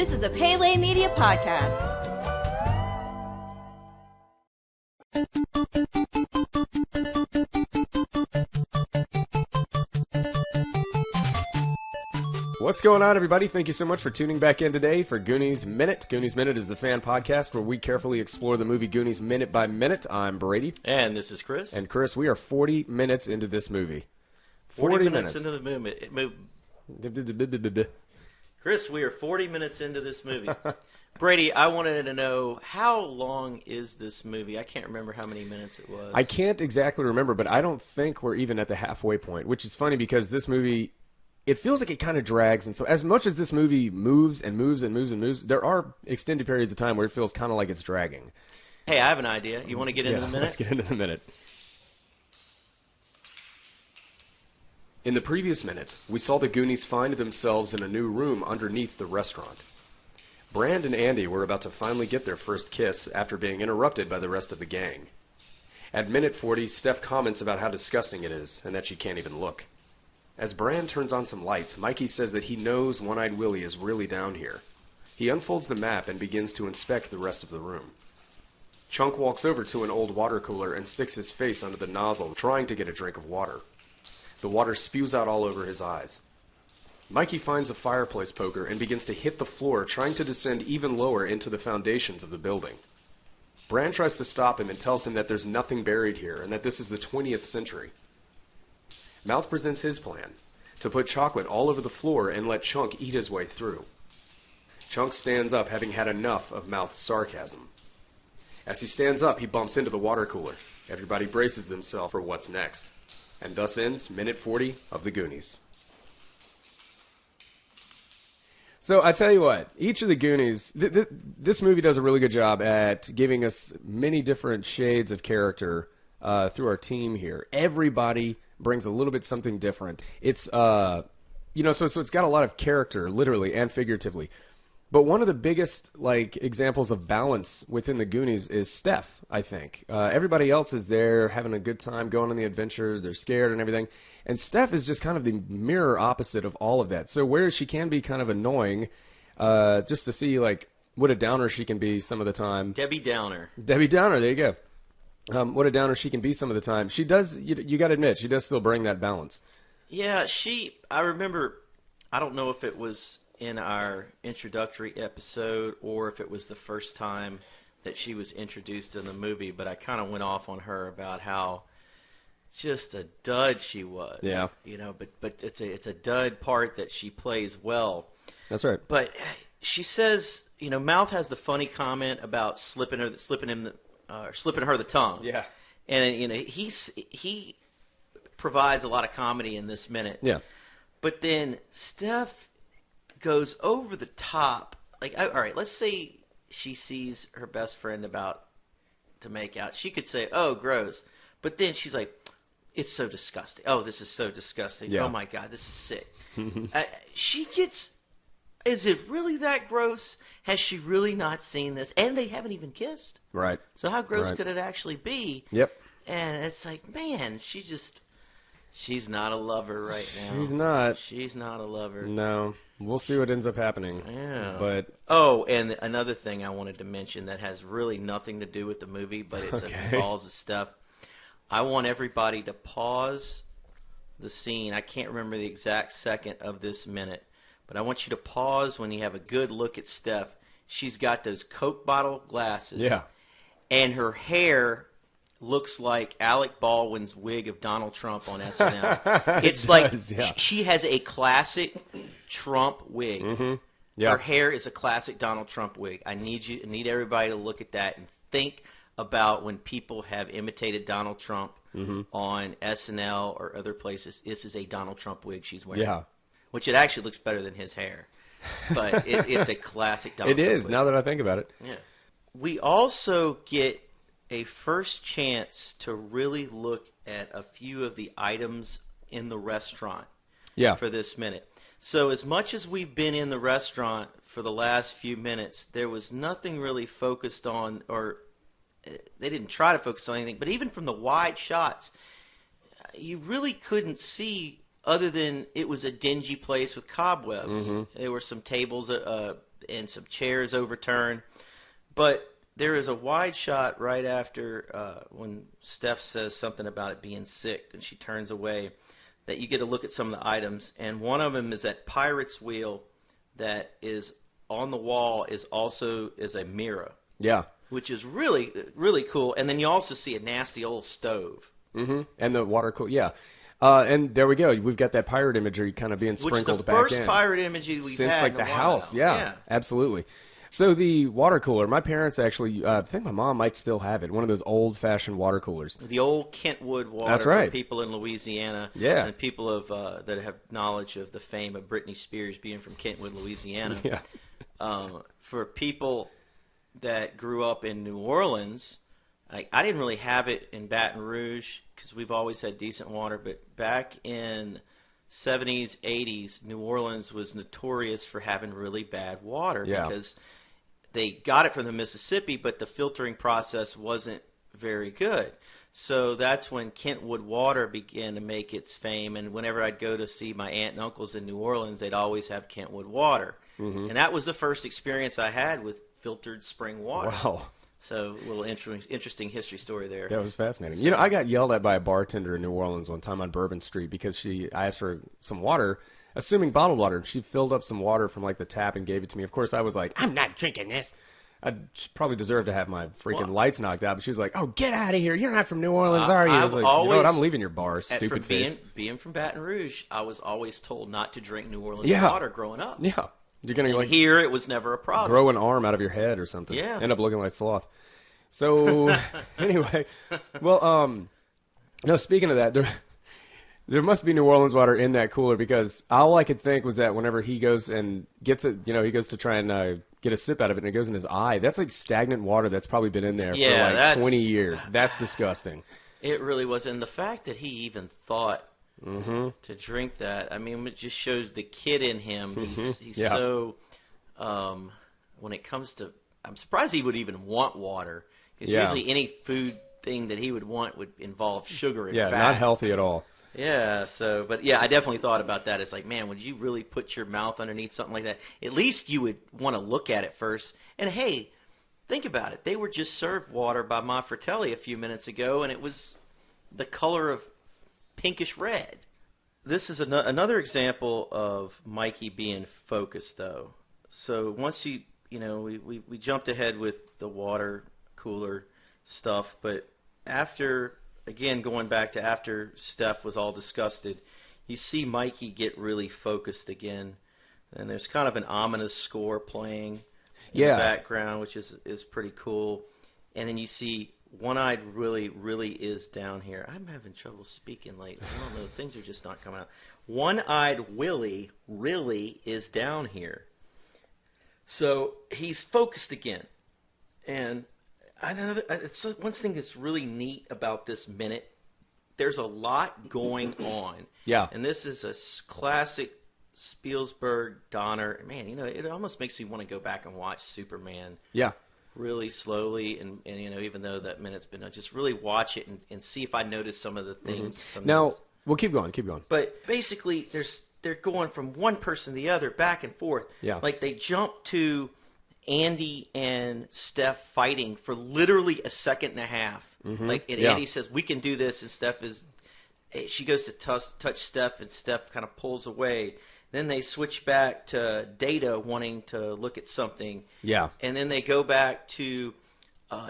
This is a Pele Media podcast. What's going on, everybody? Thank you so much for tuning back in today for Goonies Minute. Goonies Minute is the fan podcast where we carefully explore the movie Goonies minute by minute. I'm Brady. And this is Chris. And Chris, we are 40 minutes into this movie. 40 minutes into the movie. Chris, we are 40 minutes into this movie. Brady, I wanted to know, how long is this movie? I can't remember how many minutes it was. I can't exactly remember, but I don't think we're even at the halfway point, which is funny because this movie, it feels like it kind of drags. And so as much as this movie moves and moves and moves and moves, there are extended periods of time where it feels kind of like it's dragging. Hey, I have an idea. You want to get into the minute? Let's get into the minute. In the previous minute, we saw the Goonies find themselves in a new room underneath the restaurant. Brand and Andy were about to finally get their first kiss after being interrupted by the rest of the gang. At minute 40, Steph comments about how disgusting it is and that she can't even look. As Brand turns on some lights, Mikey says that he knows One-Eyed Willie is really down here. He unfolds the map and begins to inspect the rest of the room. Chunk walks over to an old water cooler and sticks his face under the nozzle, trying to get a drink of water. The water spews out all over his eyes. Mikey finds a fireplace poker and begins to hit the floor, trying to descend even lower into the foundations of the building. Brand tries to stop him and tells him that there's nothing buried here and that this is the 20th century. Mouth presents his plan, to put chocolate all over the floor and let Chunk eat his way through. Chunk stands up, having had enough of Mouth's sarcasm. As he stands up, he bumps into the water cooler. Everybody braces themselves for what's next. And thus ends minute 40 of the Goonies. So I tell you what, each of the Goonies, this movie does a really good job at giving us many different shades of character through our team here. Everybody brings a little bit something different. It's so it's got a lot of character, literally and figuratively. But one of the biggest examples of balance within the Goonies is Steph, I think. Everybody else is there having a good time, going on the adventure. They're scared and everything. And Steph is just kind of the mirror opposite of all of that. So whereas she can be kind of annoying, just to see what a downer she can be some of the time. Debbie Downer. Debbie Downer, there you go. What a downer she can be some of the time. She does, you got to admit, she does still bring that balance. Yeah, I remember, I don't know if it was in our introductory episode or if it was the first time that she was introduced in the movie, but I kind of went off on her about how just a dud she was. Yeah. But it's a dud part that she plays well. That's right. But she says, Mouth has the funny comment about slipping her the tongue. Yeah. And he provides a lot of comedy in this minute. Yeah. But then Steph goes over the top. All right, let's say she sees her best friend about to make out. She could say, "Oh, gross," but then she's like, "It's so disgusting. Oh, this is so disgusting. Yeah. Oh my God, this is sick." She gets. Is it really that gross? Has she really not seen this? And they haven't even kissed. Right. So how gross could it actually be? Yep. And it's like, man, she's not a lover right now. She's not. She's not a lover. No. We'll see what ends up happening. Yeah. But and another thing I wanted to mention that has really nothing to do with the movie, but it involves the stuff. I want everybody to pause the scene. I can't remember the exact second of this minute, but I want you to pause when you have a good look at Steph. She's got those Coke bottle glasses. Yeah. And her hair looks like Alec Baldwin's wig of Donald Trump on SNL. It's she has a classic Trump wig. Mm-hmm. Yeah. Her hair is a classic Donald Trump wig. I need everybody to look at that and think about when people have imitated Donald Trump on SNL or other places. This is a Donald Trump wig she's wearing. Yeah. Which it actually looks better than his hair. But it's a classic Donald Trump wig. It is, now that I think about it. Yeah. We also get a first chance to really look at a few of the items in the restaurant for this minute. So as much as we've been in the restaurant for the last few minutes, there was nothing really focused on, or they didn't try to focus on anything, but even from the wide shots, you really couldn't see other than it was a dingy place with cobwebs. Mm-hmm. There were some tables and some chairs overturned. But there is a wide shot right after when Steph says something about it being sick, and she turns away, that you get to look at some of the items. And one of them is that pirate's wheel that is on the wall is a mirror. Yeah. Which is really, really cool. And then you also see a nasty old stove. Mm-hmm. And the water cooler, yeah. And there we go. We've got that pirate imagery kind of being sprinkled back in. Which is the first pirate imagery we've since had like in the a while. house. Yeah, absolutely. So the water cooler, my parents actually, I think my mom might still have it, one of those old-fashioned water coolers. The old Kentwood water. That's right. For people in Louisiana. Yeah. And people that have knowledge of the fame of Britney Spears being from Kentwood, Louisiana. Yeah. For people that grew up in New Orleans, I didn't really have it in Baton Rouge because we've always had decent water, but back in 70s, 80s, New Orleans was notorious for having really bad water because they got it from the Mississippi, but the filtering process wasn't very good. So that's when Kentwood water began to make its fame, and whenever I'd go to see my aunt and uncles in New Orleans, they'd always have Kentwood water. Mm-hmm. And that was the first experience I had with filtered spring water. Wow. So a little interesting history story there. That was fascinating. So, I got yelled at by a bartender in New Orleans one time on Bourbon Street because I asked for some water, assuming bottled water. She filled up some water from like the tap and gave it to me. Of course, I was like, I'm not drinking this. I probably deserve to have my freaking lights knocked out. But she was like, oh, get out of here. You're not from New Orleans, are you? I was like, you know what? I'm leaving your bar, stupid face. Being from Baton Rouge, I was always told not to drink New Orleans water growing up. Yeah. You're going to here, it was never a problem. Grow an arm out of your head or something. Yeah. End up looking like sloth. So, anyway, well, no, speaking of that, there must be New Orleans water in that cooler because all I could think was that whenever he goes and gets it, he goes to try and get a sip out of it and it goes in his eye. That's like stagnant water that's probably been in there for like 20 years. That's disgusting. It really was. And the fact that he even thought to drink that, I mean, it just shows the kid in him. He's so, when it comes to, I'm surprised he would even want water. Because usually any food thing that he would want would involve sugar and fat. Yeah, not healthy at all. Yeah, I definitely thought about that. It's like, man, would you really put your mouth underneath something like that? At least you would want to look at it first. And hey, think about it. They were just served water by Ma Fratelli a few minutes ago, and it was the color of pinkish red. This is another example of Mikey being focused, though. So once we jumped ahead with the water cooler stuff, but going back to after Steph was all disgusted, you see Mikey get really focused again, and there's kind of an ominous score playing in the background, which is pretty cool. And then you see One-Eyed really is down here. I'm having trouble speaking lately. I don't know, things are just not coming out. One-Eyed Willie really is down here. So he's focused again. And it's one thing that's really neat about this minute. There's a lot going on. Yeah. And this is a classic Spielberg Donner. Man, it almost makes me want to go back and watch Superman. Yeah. Really slowly, and even though that minute's been, just really watch it and see if I notice some of the things. From now, this. Well, keep going. But basically, they're going from one person to the other, back and forth. Yeah. Like they jump to Andy and Steph fighting for literally a second and a half. Andy says, we can do this, and she goes to touch Steph, and Steph kind of pulls away. Then they switch back to Data wanting to look at something. Yeah. And then they go back to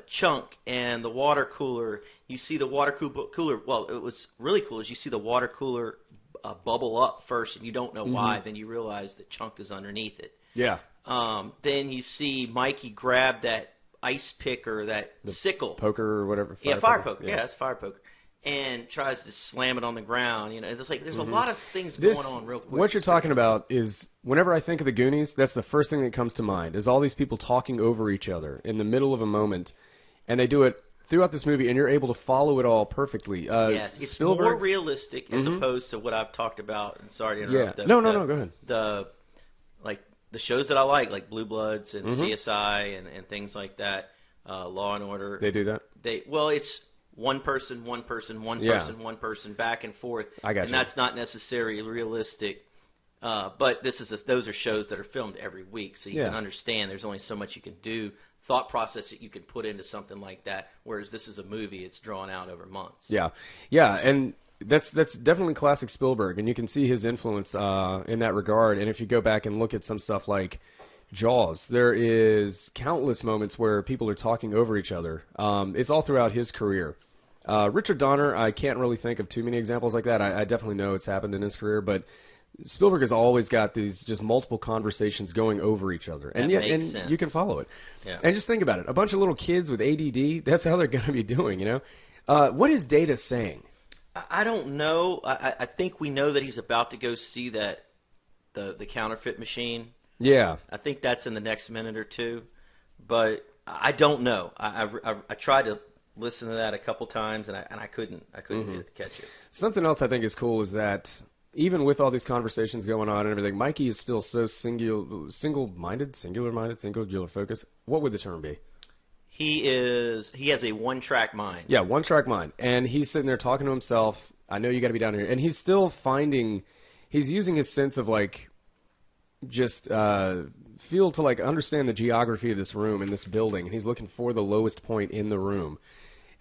Chunk and the water cooler. You see the water cooler. Well, it was really cool is you see the water cooler bubble up first, and you don't know why. Then you realize that Chunk is underneath it. Yeah. Then you see Mikey grab that ice pick or that sickle. Poker or whatever. Fire poker. Yeah, it's fire poker. And tries to slam it on the ground. It's like there's a lot of things going on real quick. What you're talking about is whenever I think of the Goonies, that's the first thing that comes to mind is all these people talking over each other in the middle of a moment. And they do it throughout this movie, and you're able to follow it all perfectly. Yes, it's more realistic as opposed to what I've talked about. And sorry to interrupt. Yeah. No, go ahead. The shows that I like Blue Bloods and CSI and things like that, Law and Order. They do that? It's one person, person, back and forth. I got you. And that's not necessarily realistic But those are shows that are filmed every week, so you can understand there's only so much you can do, thought process that you can put into something like that, whereas this is a movie, it's drawn out over months. Yeah, and that's definitely classic Spielberg, and you can see his influence in that regard. And if you go back and look at some stuff like Jaws, there is countless moments where people are talking over each other. It's all throughout his career. Richard Donner, I can't really think of too many examples like that. I definitely know it's happened in his career, but Spielberg has always got these just multiple conversations going over each other, and you can follow it. Yeah. And just think about it: a bunch of little kids with ADD—that's how they're going to be doing. What is Data saying? I don't know. I think we know that he's about to go see the counterfeit machine. Yeah. I think that's in the next minute or two, but I don't know. I tried to listen to that a couple times, and I couldn't catch it. Something else I think is cool is that even with all these conversations going on and everything, Mikey is still so singular-minded, singular focus. What would the term be? He has a one-track mind. Yeah, one-track mind. And he's sitting there talking to himself. I know you got to be down here. And he's still he's using his sense of just feel to understand the geography of this room and this building. And he's looking for the lowest point in the room.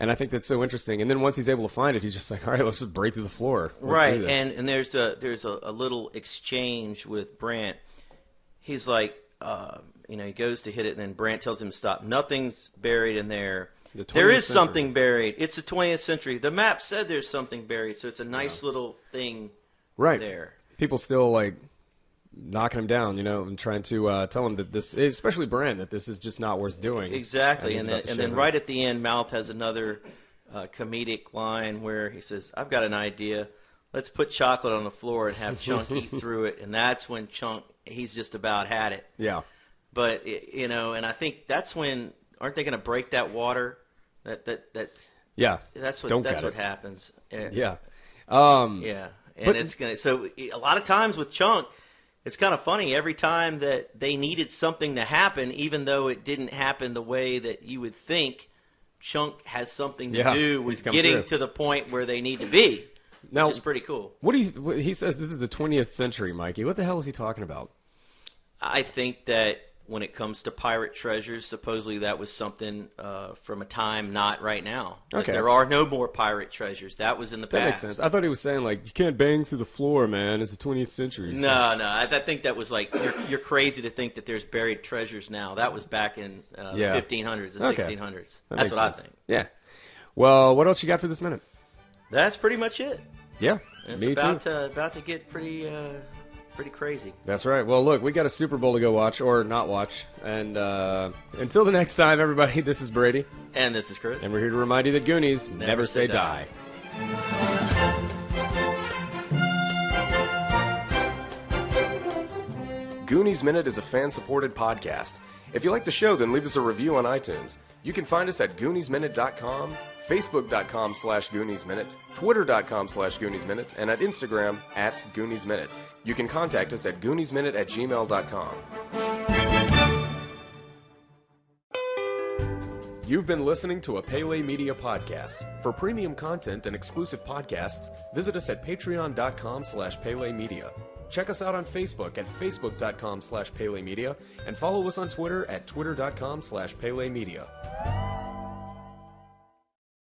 And I think that's so interesting. And then once he's able to find it, he's just like, all right, let's just break through the floor. Right. And there's a little exchange with Brandt. He's like, he goes to hit it, and then Brandt tells him to stop. Nothing's buried in there. There is something buried. It's the 20th century. The map said there's something buried, so it's a nice little thing there. People still knocking him down, and trying to tell him that this, especially Brandt, that this is just not worth doing. Exactly. And then right at the end, Mouth has another comedic line where he says, I've got an idea. Let's put chocolate on the floor and have Chunk eat through it. And that's when Chunk, he's just about had it. Yeah. But, and I think that's when, aren't they going to break that water? Yeah. That's what happens. Yeah. Yeah. And it's going to, so a lot of times with Chunk, it's kind of funny. Every time that they needed something to happen, even though it didn't happen the way that you would think, Chunk has something to do with getting to the point where they need to be, which is pretty cool. He says this is the 20th century, Mikey. What the hell is he talking about? I think that when it comes to pirate treasures, supposedly that was something from a time not right now. Okay. There are no more pirate treasures. That was in the past. That makes sense. I thought he was saying, you can't bang through the floor, man. It's the 20th century. So. No. I think that was you're crazy to think that there's buried treasures now. That was back in the 1500s, the 1600s. That's what I think. Yeah. Well, what else you got for this minute? That's pretty much it. Yeah, it's about to get pretty crazy. That's right. Well, look, we got a Super Bowl to go watch, or not watch. And until the next time, everybody, this is Brady. And this is Chris. And we're here to remind you that Goonies never say die. Goonies Minute is a fan-supported podcast. If you like the show, then leave us a review on iTunes. You can find us at GooniesMinute.com, Facebook.com/GooniesMinute, Twitter.com/GooniesMinute, and at Instagram at GooniesMinute. You can contact us at GooniesMinute@gmail.com. You've been listening to a Pele Media podcast. For premium content and exclusive podcasts, visit us at Patreon.com/Pele Media. Check us out on Facebook at Facebook.com/Pele Media, and follow us on Twitter at Twitter.com/Pele Media.